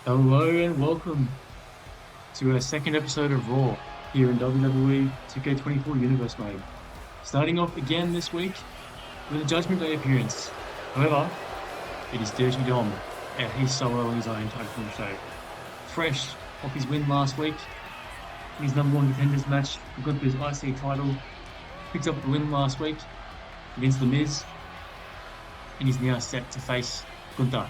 Hello and welcome to our second episode of Raw here in WWE 2K24 Universe mode. Starting off again this week with a Judgment Day appearance. However, it is Dirty Dom and he's solo on his own title show. Fresh off his win last week in his number one contenders match for Gunther's IC title. Picked up the win last week against The Miz and he's now set to face Gunther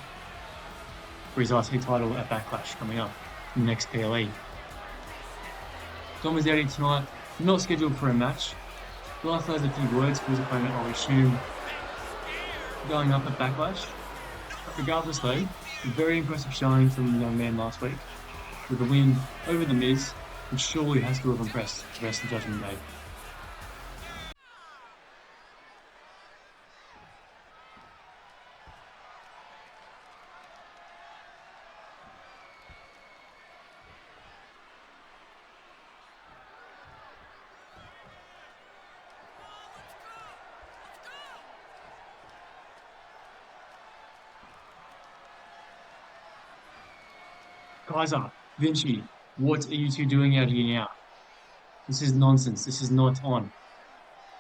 for his IC title at Backlash coming up in the next PLE. Dom is out here tonight, not scheduled for a match. Last has a few words for his opponent, I'll assume, going up at Backlash. But regardless though, a very impressive showing from the young man last week with a win over The Miz, which surely has to have impressed the rest of Judgment Day. Kaiser, Vinci, what are you two doing out here now? This is nonsense. This is not on.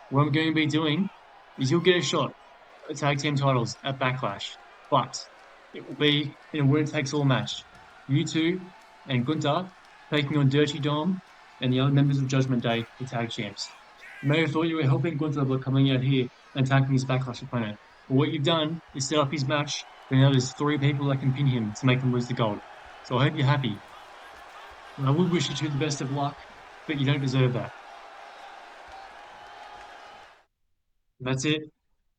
What I'm going to be doing is you'll get a shot at tag team titles at Backlash, but it will be in a winner-takes-all match. You two and Gunther taking on Dirty Dom and the other members of Judgment Day, the tag champs. You may have thought you were helping Gunther by coming out here and attacking his Backlash opponent, but what you've done is set up his match, and now there's 3 people that can pin him to make him lose the gold. So I hope you're happy. And I would wish you two the best of luck, but you don't deserve that. And that's it.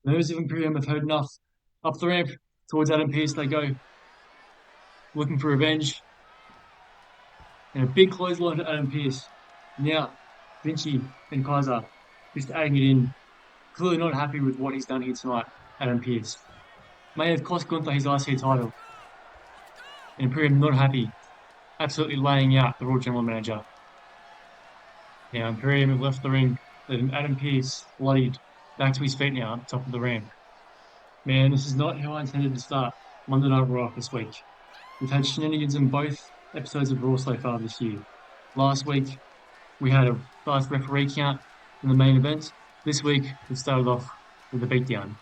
Members of Imperium have heard enough. Up the ramp towards Adam Pearce they go, looking for revenge. And a big clothesline to Adam Pearce. Now, Vinci and Kaiser just adding it in. Clearly not happy with what he's done here tonight, Adam Pearce. May have cost Gunther his IC title. And Imperium not happy, absolutely laying out the Raw General Manager. Now Imperium have left the ring, leaving Adam Pearce bloodied back to his feet now at the top of the ramp. Man, this is not how I intended to start Monday Night Raw this week. We've had shenanigans in both episodes of Raw so far this year. Last week, we had a fast referee count in the main event. This week, we started off with a beatdown.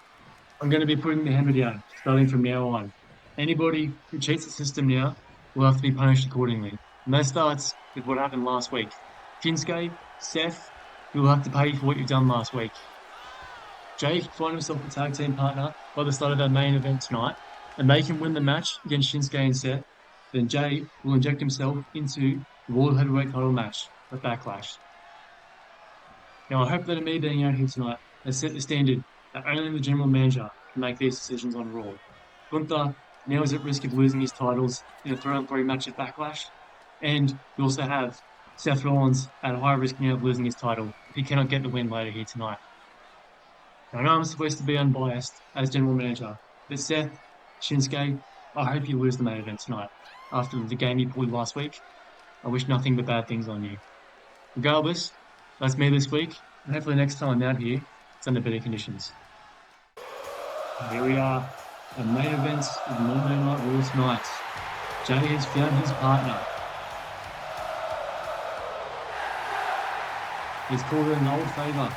I'm going to be putting the hammer down, starting from now on. Anybody who cheats the system now will have to be punished accordingly. And that starts with what happened last week. Shinsuke, Seth, you will have to pay for what you've done last week. Jey can find himself a tag team partner by the start of our main event tonight, and they can win the match against Shinsuke and Seth. Then Jey will inject himself into the World Heavyweight title match at Backlash. Now I hope that me being out here tonight has set the standard that only the General Manager can make these decisions on Raw. Gunther now is at risk of losing his titles in a 3-on-3 match at Backlash, and we also have Seth Rollins at a high risk now of losing his title if he cannot get the win later here tonight. Now, I know I'm supposed to be unbiased as General Manager, but Seth, Shinsuke, I hope you lose the main event tonight after the game you pulled last week. I wish nothing but bad things on you. Regardless, that's me this week, and hopefully next time I'm out here, it's under better conditions. And here we are. The main event of Monday Night Raw tonight. Jey has found his partner. He's called her an old favour,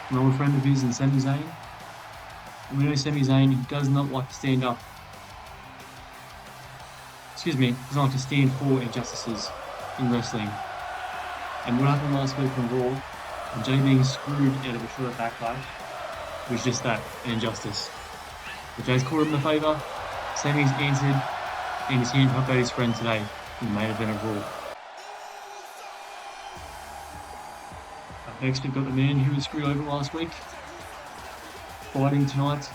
an old friend of his in Sami Zayn. And we know Sami Zayn does not like to stand up. Does not like to stand for injustices in wrestling. And what happened last week on Raw, and Jey being screwed out of a short Backlash, was just that, an injustice. But Jey's called him a favour, Sami's answered, and he's here to help out his friend today in the main event of Raw. Up next we've got the man who was screwed over last week, fighting tonight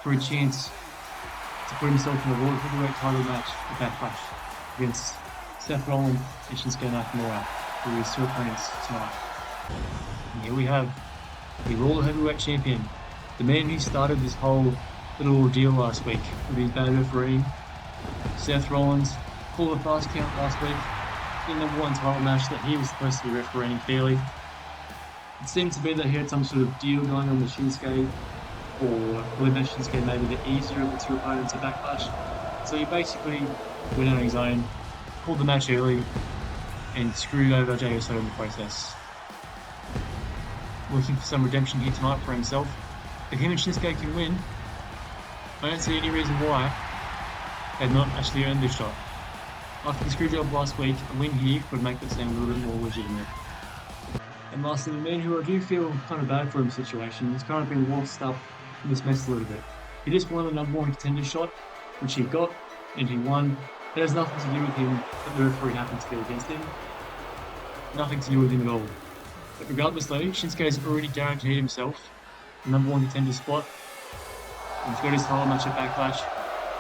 for a chance to put himself in a World Heavyweight title match at Backlash against Seth Rollins and Shinsuke Nakamura, who are his 2 opponents tonight. And here we have the World Heavyweight Champion, the man who started this whole little ordeal last week with his bad refereeing. Seth Rollins called a fast count last week in the number 1 title match that he was supposed to be refereeing fairly. It seemed to be that he had some sort of deal going on with Shinsuke, or believe that Shinsuke may be the easier of the 2 opponents at Backlash. So he basically went on his own, pulled the match early, and screwed over Jey Uso in the process. Looking for some redemption here tonight for himself. If him and Shinsuke can win, I don't see any reason why they've not actually earned this shot. After the screw job last week, a win here would make that seem a little bit more legitimate. And lastly, the man who I do feel kind of bad for in the situation has kind of been lost up in this mess a little bit. He just won a number one contender shot, which he got, and he won. It has nothing to do with him that the referee happened to be against him. Nothing to do with him at all. But regardless though, Shinsuke has already guaranteed himself the number one contender spot. And he's got his title match at Backlash.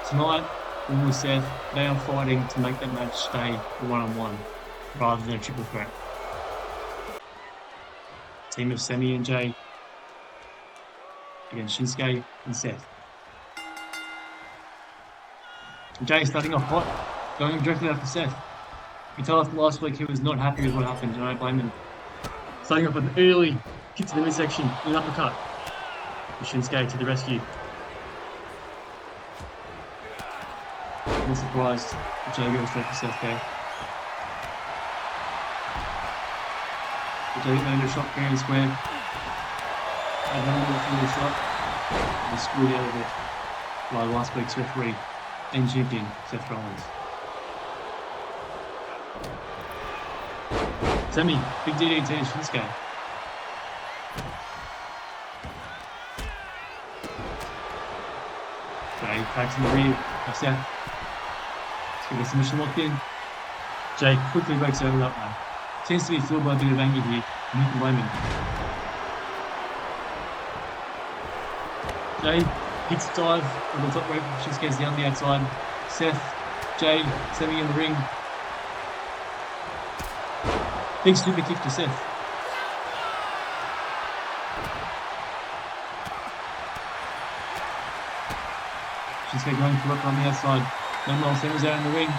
Tonight, along with Seth, they are fighting to make that match stay one-on-one rather than a triple threat. Team of Sami and Jey against Shinsuke and Seth. Jey starting off hot, going directly after Seth. You tell us last week he was not happy with what happened, and I don't blame him. Starting off with an early kick to the midsection and an uppercut. Shinsuke to the rescue. I'm surprised if Jey goes straight for Seth there. Jey made a shot fair and square. And then another shot. And screwed out of it by last week's referee and champion, Seth Rollins. Sami, big DDT to Shinsuke. Jey cracks in the rear of Seth. Let's get the submission locked in. Jey quickly breaks over that one. Seems to be fueled by a bit of anger here, and who can blame him? Jey hits a dive on the top rope, Shinsuke's down the outside. Seth, Jey, Sami in the ring. Big super kick to Seth. Shinsuke going for it on the outside. Meanwhile, Sami's out in the ring.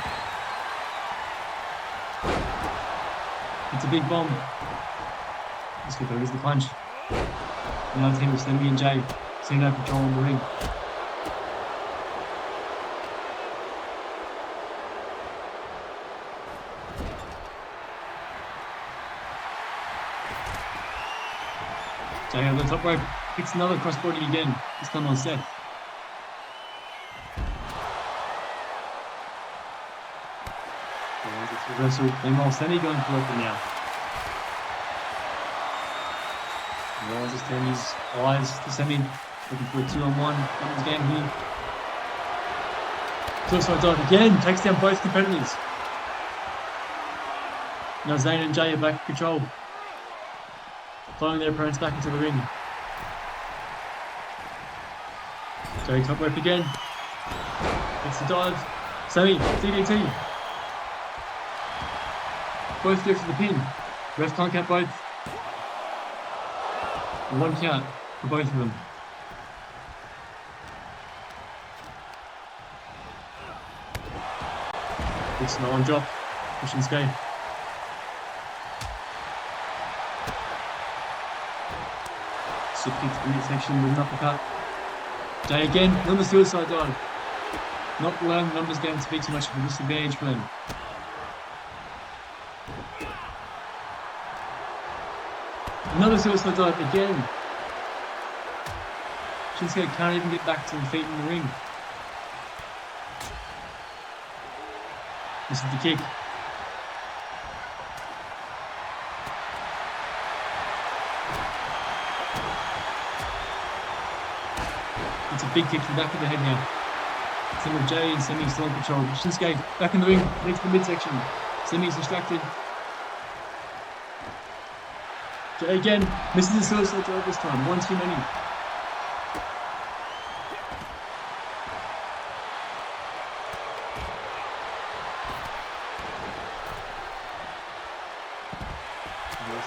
It's a big bomb. Let's go, there is the punch. Now the team of Sami and Jey seem to have control in the ring. Jey on the top rope, hits another crossbody again, this time on Seth. Reversal, meanwhile Sami going for it now. Rollins just turned his eyes to Sami, looking for a 2-on-1 on his game here. Suicide dive again, takes down both competitors. Now Zayn and Jey are back in control, following their opponents back into the ring. Jey top rope again. Gets the dive. Sami, DDT. Both go for the pin. Ref can't count both. One count for both of them. It's an arm drop. Shinsuke. Super kick to the midsection with an uppercut. Jey again, another suicide dive. Not allowing the numbers game to be too much of a disadvantage for them. Another suicide dive again. Shinsuke can't even get back to the feet in the ring. This is the kick. It's a big kick to the back of the head now. Some of Jey and Sami still in control. Shinsuke back in the ring, leads to the midsection. Sami's distracted. Jey again, misses the suicide dive this time, one too many.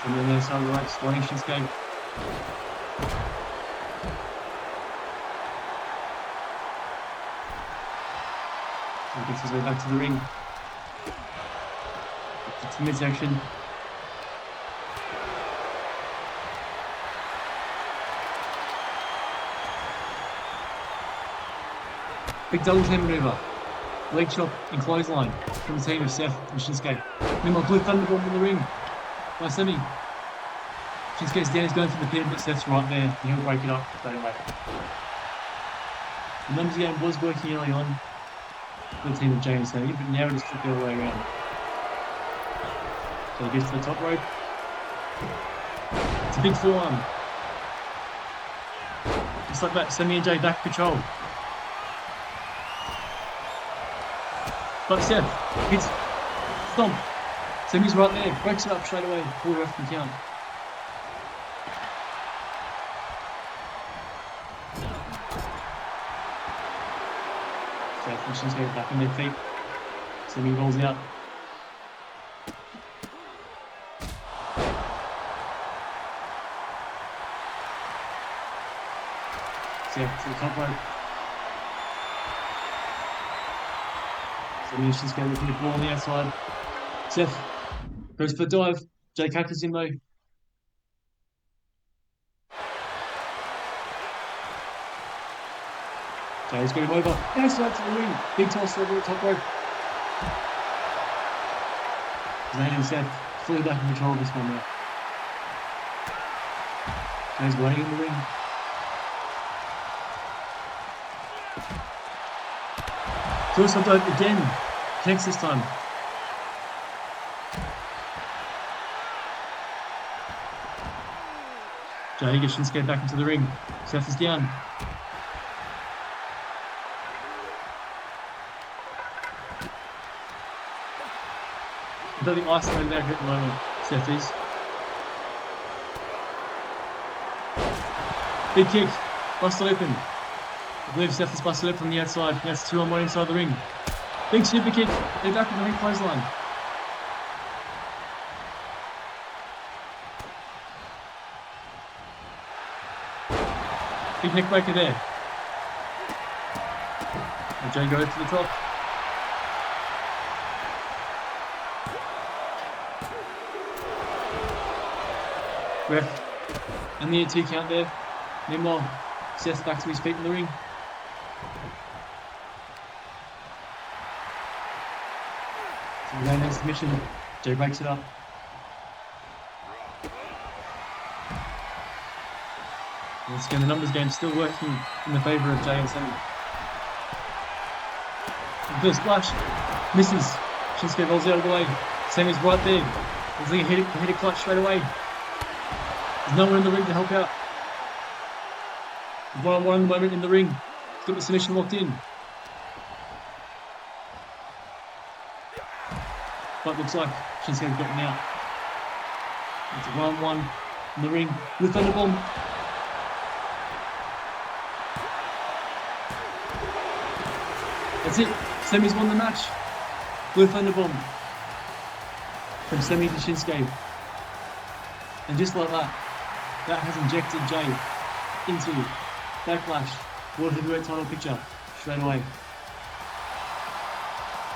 And then there's some right, spawning Shinsuke. He gets his way back to the ring. Back to midsection. Big double team maneuver. leg chop and clothesline from the team of Seth and Shinsuke. Meanwhile, blue thunderbomb in the ring by Semi. Shinsuke's down, he's going for the pin, but Seth's right there, and he'll break it up straight away. The numbers game was working early on for the team of Jey and Sami, but now it is flipped the other way around. So he gets to the top rope. It's a big forearm. Just like that, Sami and Jey back control. But Seth hits stomp. Sami's right there, breaks it up straight away before the ref can count. Seth and Shinsuke back on their feet. Sami rolls out. Seth to the top rope. Sami and Shinsuke looking to ball on the outside. Seth goes for the dive. Jey catches him though. Jey's got him over. Outside to the ring. Big toss over the top rope. Zayn and Seth fully back in control of this one now. Jey's waiting in the ring. Suicide dive again. Connects this time. Jey gets Shinsuke back into the ring. Seth is down. Completely isolated there at the moment, Seth is. Big kick. Busted open. I believe Seth is busted up from the outside. Now it's 2-on-1 inside the ring. Big super kick. They're back in the ring clothesline. Big neck breaker there. And Jey goes to the top. Ref. And the 2 count there. Meanwhile, Seth back to his feet in the ring. So the next submission. Jey breaks it up. Once again, the numbers game still working in the favour of Jey and Sami. First splash. Misses. Shinsuke rolls out of the way. Sami's right there. He's going to hit a clutch straight away. There's no one in the ring to help out. 1-on-1 in the moment in the ring. He's got the submission locked in. But looks like Shinsuke's got him out. It's a 1-on-1 in the ring with Thunderbomb. That's it. Sami's won the match. Blue Thunderbomb from Sami to Shinsuke. And just like that, that has injected Jey into Backlash World Heavyweight title picture straight away.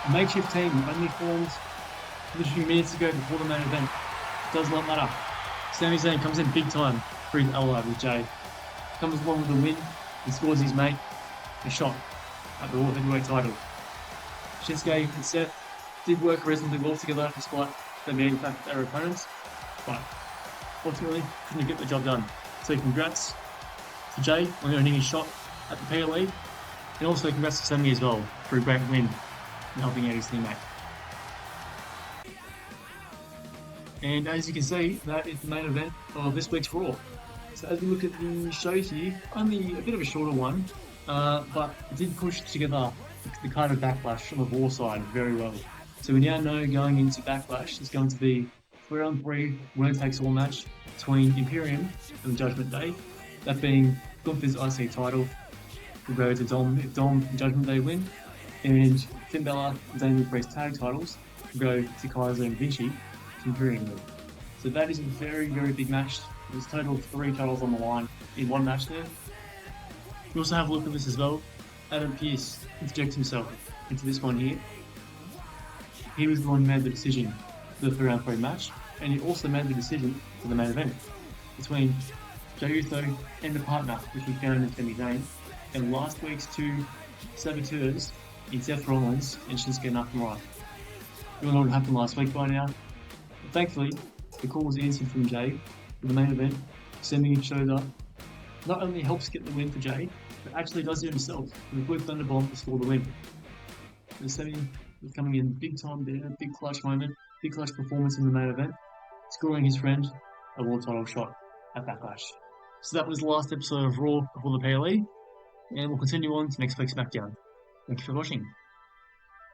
A makeshift team only formed literally minutes ago before the main event. It does not matter. Sami Zayn comes in big time for his ally with Jey. Comes along with a win and scores his mate a shot at the World Heavyweight title. Shinsuke and Seth did work reasonably well together despite them being their opponents, but ultimately couldn't get the job done. So congrats to Jey on earning his shot at the PLE, and also congrats to Sami as well for a great win and helping out his teammate. And as you can see, that is the main event of this week's Raw. So as we look at the show here, only a bit of a shorter one, but it did push together the kind of Backlash from the Raw side very well. So we now know going into Backlash, it's going to be 3-on-3 winner-takes-all match between Imperium and Judgment Day. That being Gunther's IC title will go to Dom if Dom and Judgment Day win, and Finn Balor and Damian Priest tag titles will go to Kaiser and Vinci to Imperium win. So that is a very, very big match. There's a total of 3 titles on the line in one match there. We also have a look at this as well. Adam Pearce interjects himself into this one here. He was the one who made the decision for the 3-on-3 match, and he also made the decision for the main event between Jey Uso and the partner, which we found in Sami Zayn, and last week's 2 saboteurs in Seth Rollins and Shinsuke Nakamura. We all know what happened last week by now. But thankfully, the call was answered from Jay for the main event. Sending shows up. Not only helps get the win for Jay, but actually does it himself with a good Thunderbomb to score the win. The Semi was coming in big time there, big clutch moment, big clutch performance in the main event, scoring his friend a world title shot at Backlash. So that was the last episode of Raw before the PLE, and we'll continue on to next week's SmackDown. Thank you for watching.